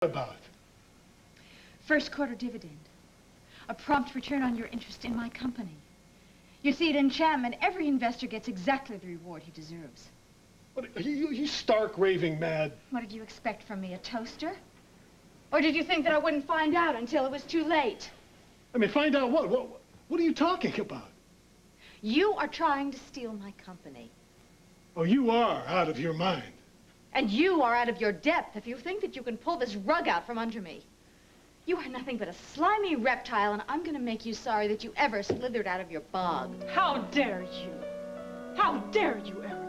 About? First quarter dividend. A prompt return on your interest in my company. You see, at Enchantment, every investor gets exactly the reward he deserves. What, are you stark raving mad? What did you expect from me, a toaster? Or did you think that I wouldn't find out until it was too late? I mean, find out what? What are you talking about? You are trying to steal my company. Oh, you are out of your mind. And you are out of your depth if you think that you can pull this rug out from under me. You are nothing but a slimy reptile, and I'm going to make you sorry that you ever slithered out of your bog. How dare you? How dare you, Erica?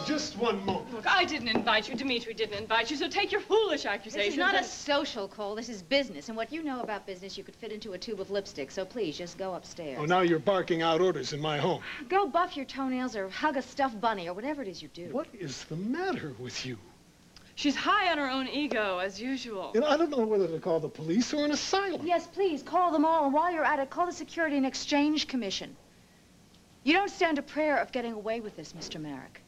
Just one moment. Look, I didn't invite you. Dimitri didn't invite you, so take your foolish accusations. This is not a social call. This is business. And what you know about business, you could fit into a tube of lipstick. So please, just go upstairs. Oh, now you're barking out orders in my home. Go buff your toenails or hug a stuffed bunny or whatever it is you do. What is the matter with you? She's high on her own ego, as usual. You know, I don't know whether to call the police or an asylum. Yes, please, call them all. And while you're at it, call the Security and Exchange Commission. You don't stand a prayer of getting away with this, Mr. Merrick.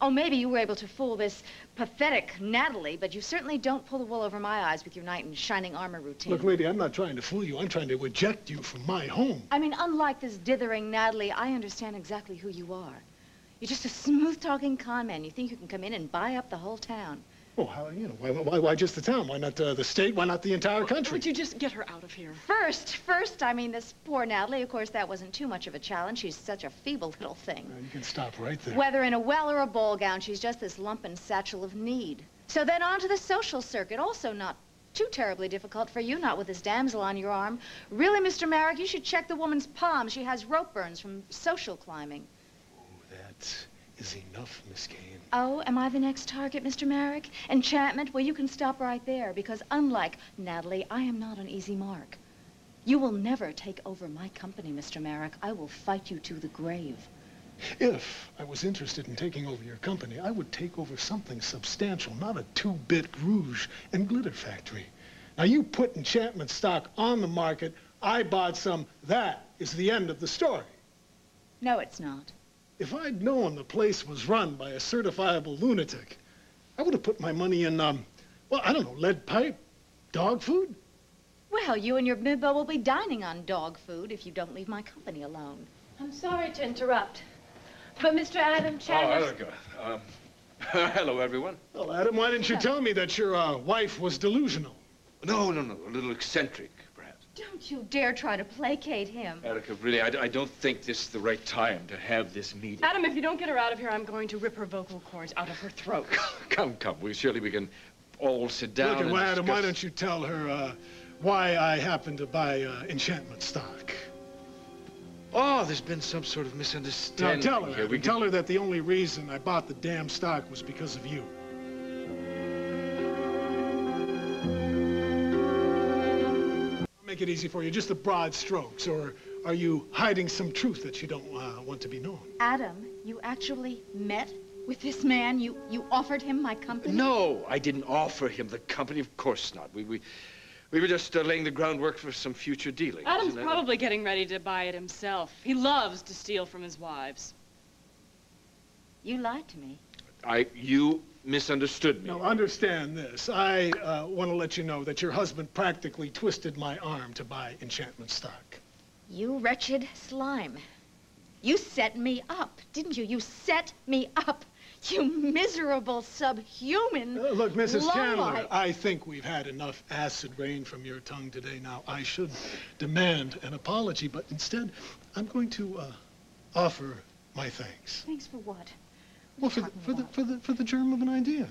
Oh, maybe you were able to fool this pathetic Natalie, but you certainly don't pull the wool over my eyes with your knight in shining armor routine. Look, lady, I'm not trying to fool you. I'm trying to eject you from my home. I mean, unlike this dithering Natalie, I understand exactly who you are. You're just a smooth-talking con man. You think you can come in and buy up the whole town. Oh, how, you know, why just the town? Why not the state? Why not the entire country? Would you just get her out of here? First, I mean, this poor Natalie, of course, that wasn't too much of a challenge. She's such a feeble little thing. You can stop right there. Whether in a well or a ball gown, she's just this lump and satchel of need. So then on to the social circuit, also not too terribly difficult for you, not with this damsel on your arm. Really, Mr. Merrick, you should check the woman's palm. She has rope burns from social climbing. Oh, that is enough, Miss Kane. Oh, am I the next target, Mr. Merrick? Enchantment? Well, you can stop right there, because unlike Natalie, I am not an easy mark. You will never take over my company, Mr. Merrick. I will fight you to the grave. If I was interested in taking over your company, I would take over something substantial, not a two-bit rouge and glitter factory. Now, you put Enchantment stock on the market, I bought some. That is the end of the story. No, it's not. If I'd known the place was run by a certifiable lunatic, I would have put my money in, well, I don't know, lead pipe, dog food? Well, you and your bimbo will be dining on dog food if you don't leave my company alone. I'm sorry to interrupt, but Mr. Adam Chandler... Oh, Erica. Hello, everyone. Well, Adam, why didn't you tell me that your wife was delusional? No, a little eccentric, perhaps. Don't you dare try to placate him. Erica, really, I don't think this is the right time to have this meeting. Adam, if you don't get her out of here, I'm going to rip her vocal cords out of her throat. Come. Surely we can all sit down. Look, and Adam, discuss... why don't you tell her why I happen to buy Enchantment stock? Oh, there's been some sort of misunderstanding. Now, tell her, here. Adam, tell her that the only reason I bought the damn stock was because of you. Make it easy for you, just the broad strokes, or are you hiding some truth that you don't want to be known? Adam, you actually met with this man? You offered him my company? No, I didn't offer him the company. Of course not. We were just laying the groundwork for some future dealings. Adam's probably getting ready to buy it himself. He loves to steal from his wives. You lied to me. You misunderstood me. No, understand this. I want to let you know that your husband practically twisted my arm to buy Enchantment stock. You wretched slime. You set me up, didn't you? You set me up. You miserable subhuman. Look, Mrs. Lowlight. Chandler, I think we've had enough acid rain from your tongue today. Now, I should demand an apology, but instead, I'm going to offer my thanks. Thanks for what? Well, for the germ of an idea.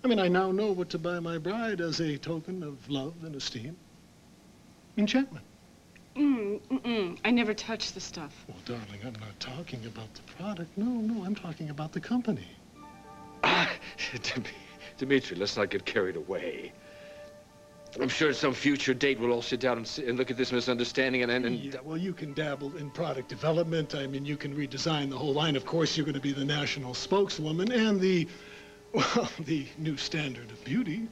I mean, I now know what to buy my bride as a token of love and esteem. Enchantment. I never touched the stuff. Well, darling, I'm not talking about the product. No, I'm talking about the company. Dimitri, let's not get carried away. I'm sure at some future date we'll all sit down and look at this misunderstanding and... Yeah, well, you can dabble in product development. I mean, you can redesign the whole line. Of course, you're going to be the national spokeswoman and the new standard of beauty.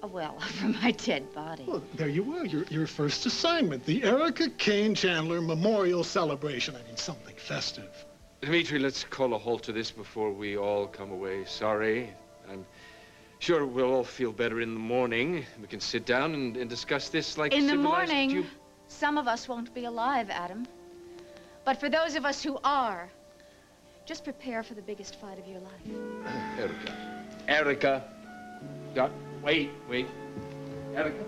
Oh, well, for my dead body. Well, there you are, your first assignment, the Erica Kane Chandler Memorial Celebration. I mean, something festive. Dimitri, let's call a halt to this before we all come away sorry. sure we'll all feel better in the morning. We can sit down and discuss this like In the civilized morning, some of us won't be alive, Adam. But for those of us who are, just prepare for the biggest fight of your life. Erica. Doc, wait. Erica.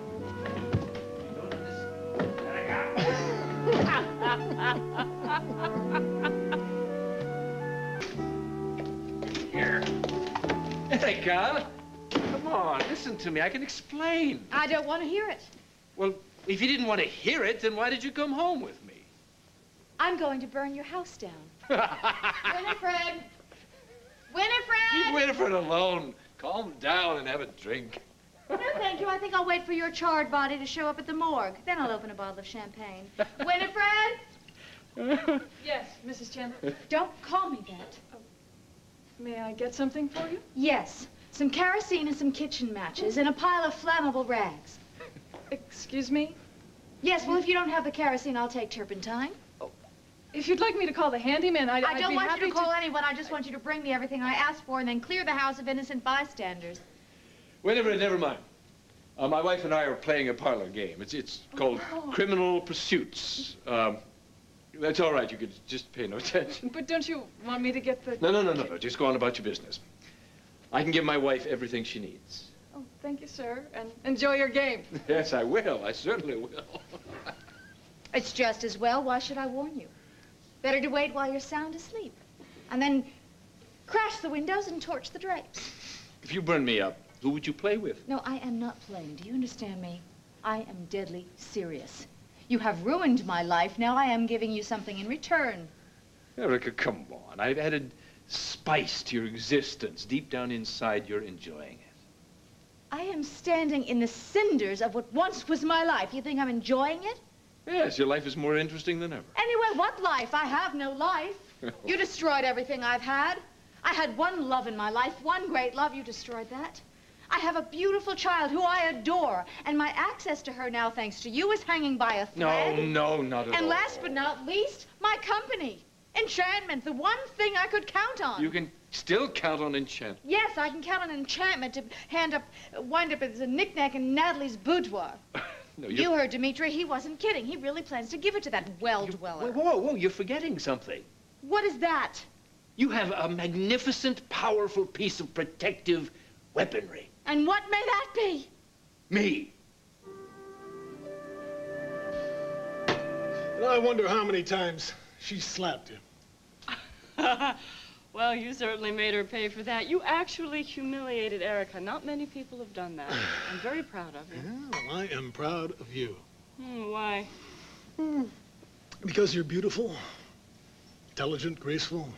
Here. Erica, come on, listen to me. I can explain. I don't want to hear it. Well, if you didn't want to hear it, then why did you come home with me? I'm going to burn your house down. Winifred! Winifred! Leave Winifred alone. Calm down and have a drink. No, thank you. I think I'll wait for your charred body to show up at the morgue. Then I'll open a bottle of champagne. Winifred! Yes, Mrs. Chandler. Don't call me that. May I get something for you? Yes. Some kerosene and some kitchen matches and a pile of flammable rags. Excuse me? Yes, well, if you don't have the kerosene, I'll take turpentine. If you'd like me to call the handyman, I'd I don't be want happy you to call anyone. I just want you to bring me everything I asked for and then clear the house of innocent bystanders. Winifred, never mind. My wife and I are playing a parlor game. It's called Criminal Pursuits. That's all right. You could just pay no attention. But don't you want me to get the... No. Just go on about your business. I can give my wife everything she needs. Oh, thank you, sir. And enjoy your game. Yes, I will. I certainly will. It's just as well. Why should I warn you? Better to wait while you're sound asleep. And then crash the windows and torch the drapes. If you burn me up, who would you play with? No, I am not playing. Do you understand me? I am deadly serious. You have ruined my life. Now I am giving you something in return. Erica, come on. I've added spice to your existence. Deep down inside, you're enjoying it. I am standing in the cinders of what once was my life. You think I'm enjoying it? Yes, your life is more interesting than ever. Anyway, what life? I have no life. You destroyed everything I've had. I had one love in my life, one great love. You destroyed that. I have a beautiful child who I adore, and my access to her now, thanks to you, is hanging by a thread. No, not at all. And last but not least, my company. Enchantment, the one thing I could count on. You can still count on enchantment. Yes, I can count on enchantment to wind up as a knick-knack in Natalie's boudoir. No, you heard Dimitri. He wasn't kidding. He really plans to give it to that well-dweller. Whoa, you're forgetting something. What is that? You have a magnificent, powerful piece of protective weaponry. And what may that be? Me. And I wonder how many times she slapped you. Well, you certainly made her pay for that. You actually humiliated Erica. Not many people have done that. I'm very proud of you. Yeah, well, I am proud of you. Why? Because you're beautiful, intelligent, graceful,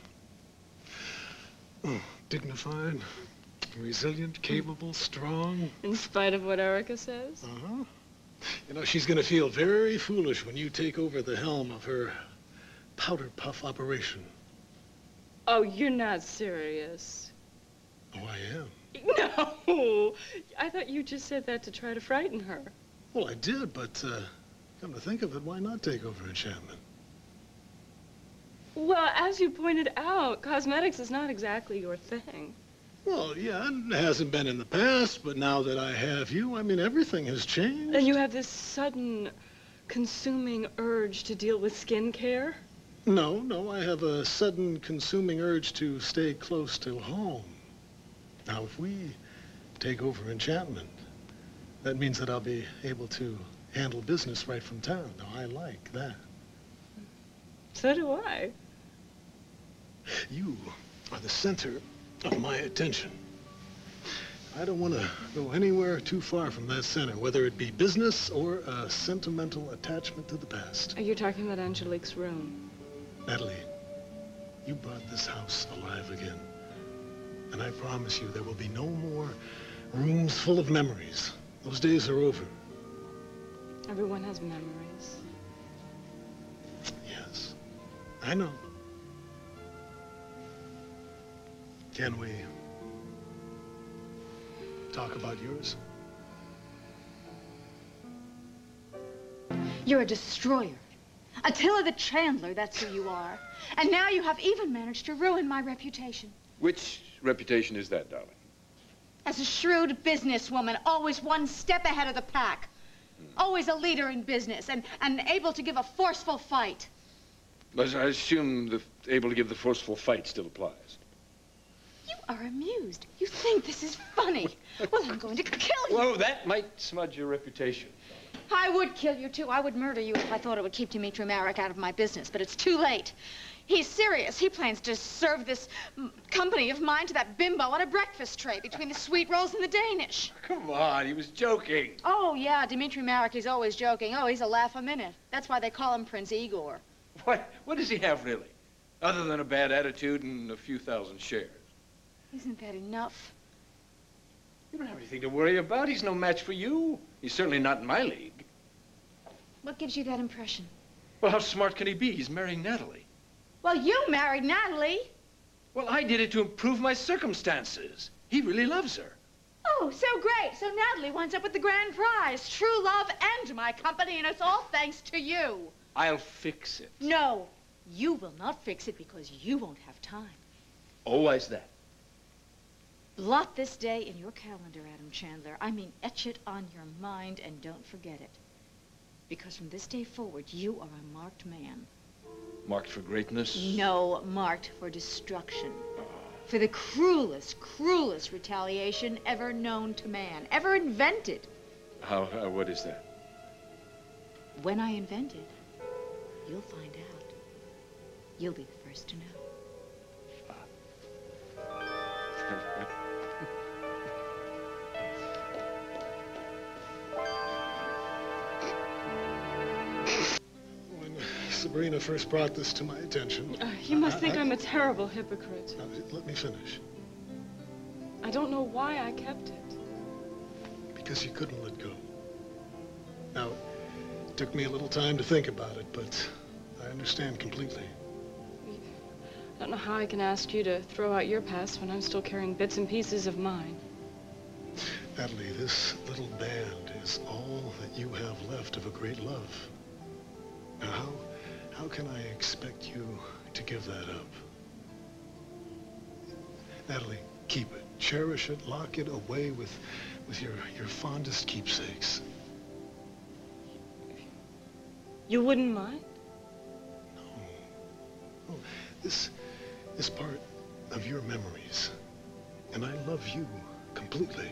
dignified, resilient, capable, strong. In spite of what Erica says? Uh-huh. You know, she's going to feel very foolish when you take over the helm of her powder puff operation. Oh, you're not serious. Oh, I am. No! I thought you just said that to try to frighten her. Well, I did, but come to think of it, why not take over enchantment? Well, as you pointed out, cosmetics is not exactly your thing. Well, yeah, it hasn't been in the past, but now that I have you, I mean, everything has changed. And you have this sudden, consuming urge to deal with skincare? No, I have a sudden consuming urge to stay close to home. Now, if we take over enchantment, that means that I'll be able to handle business right from town. Now, I like that. So do I. You are the center of my attention. I don't want to go anywhere too far from that center, whether it be business or a sentimental attachment to the past. Are you talking about Angelique's room? Natalie, you brought this house alive again. And I promise you there will be no more rooms full of memories. Those days are over. Everyone has memories. Yes, I know. Can we talk about yours? You're a destroyer. Attila the Chandler, that's who you are. And now you have even managed to ruin my reputation. Which reputation is that, darling? As a shrewd businesswoman, always one step ahead of the pack. Always a leader in business and able to give a forceful fight. But I assume the able to give the forceful fight still applies. You are amused. You think this is funny. Well, I'm going to kill you. Whoa, that might smudge your reputation. I would kill you, too. I would murder you if I thought it would keep Dimitri Marek out of my business, but it's too late. He's serious. He plans to serve this company of mine to that bimbo on a breakfast tray between the sweet rolls and the Danish. Come on, he was joking. Oh, yeah, Dimitri Marek is always joking. Oh, he's a laugh a minute. That's why they call him Prince Igor. What does he have, really? Other than a bad attitude and a few thousand shares. Isn't that enough? You don't have anything to worry about. He's no match for you. He's certainly not in my league. What gives you that impression? Well, how smart can he be? He's marrying Natalie. Well, you married Natalie. Well, I did it to improve my circumstances. He really loves her. Oh, so great. So Natalie winds up with the grand prize. True love and my company, and it's all thanks to you. I'll fix it. No, you will not fix it because you won't have time. Oh, why's that? Blot this day in your calendar, Adam Chandler. I mean, etch it on your mind and don't forget it. Because from this day forward, you are a marked man. Marked for greatness? No, marked for destruction. For the cruelest, cruelest retaliation ever known to man, ever invented. What is that? When I invent it, you'll find out. You'll be the first to know. Sabrina first brought this to my attention. You must think I'm a terrible hypocrite. Let me finish. I don't know why I kept it. Because you couldn't let go. Now, it took me a little time to think about it, but I understand completely. I don't know how I can ask you to throw out your past when I'm still carrying bits and pieces of mine. Natalie, this little band is all that you have left of a great love. Now, how can I expect you to give that up? Natalie, keep it. Cherish it. Lock it away with your fondest keepsakes. You wouldn't mind? No. This is part of your memories. And I love you completely.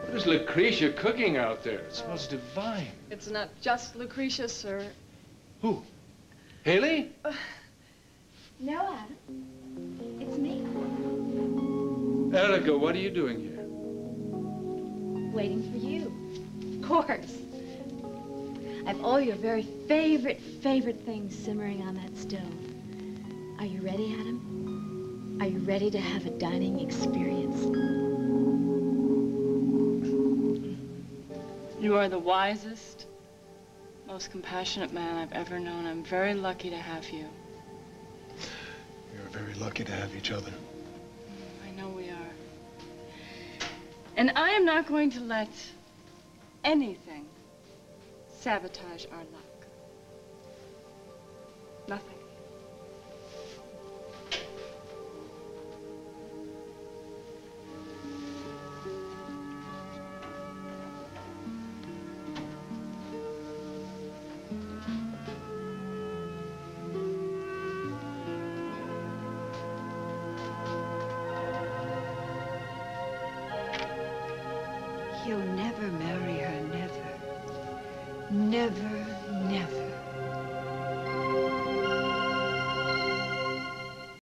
What is Lucretia cooking out there? It smells divine. It's not just Lucretia, sir. Who? Haley? No, Adam. It's me. Erica, what are you doing here? Waiting for you. Of course. I've all your very favorite things simmering on that stove. Are you ready, Adam? Are you ready to have a dining experience? You are the wisest, most compassionate man I've ever known. I'm very lucky to have you. We're very lucky to have each other. I know we are. And I am not going to let anything sabotage our luck. Nothing. He'll never marry her, never. Never, never.